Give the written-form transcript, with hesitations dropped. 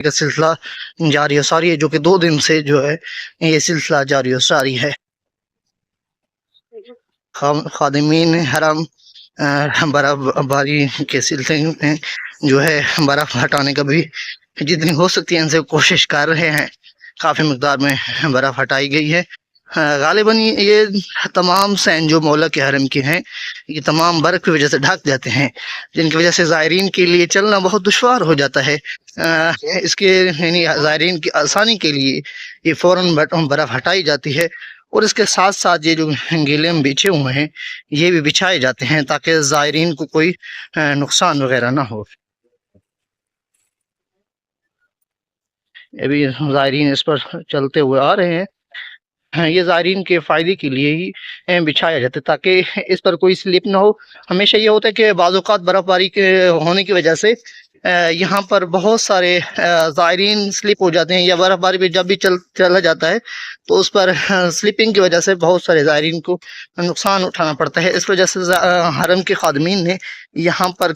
کا سلسلہ جاری و ساری ہے، جو کہ 2 دن سے جو ہے یہ سلسلہ جاری و ساری ہے۔ خادمین حرم برف باری کے سلسلے میں جو ہے برف ہٹانے کا بھی جتنی ہو سکتی ہے ان سے کوشش کر رہے ہیں۔ کافی مقدار میں برف ہٹائی گئی ہے۔ غالباً یہ تمام سین جو مولا کے حرم کے ہیں یہ تمام برف کی وجہ سے ڈھک جاتے ہیں، جن کی وجہ سے زائرین کے لیے چلنا بہت دشوار ہو جاتا ہے۔ اس کے یعنی زائرین کی آسانی کے لیے یہ فوراً برف ہٹائی جاتی ہے، اور اس کے ساتھ ساتھ یہ جو گیلے میں بچھے ہوئے ہیں یہ بھی بچھائے جاتے ہیں تاکہ زائرین کو کوئی نقصان وغیرہ نہ ہو۔ ابھی زائرین اس پر چلتے ہوئے آ رہے ہیں۔ یہ زائرین کے فائدے کے لیے ہی بچھایا جاتا ہے تاکہ اس پر کوئی سلپ نہ ہو۔ ہمیشہ یہ ہوتا ہے کہ بعض اوقات برف باری کے ہونے کی وجہ سے یہاں پر بہت سارے زائرین سلپ ہو جاتے ہیں، یا برف باری پہ جب بھی چلا جاتا ہے تو اس پر سلپنگ کی وجہ سے بہت سارے زائرین کو نقصان اٹھانا پڑتا ہے۔ اس وجہ سے حرم کے خادمین نے یہاں پر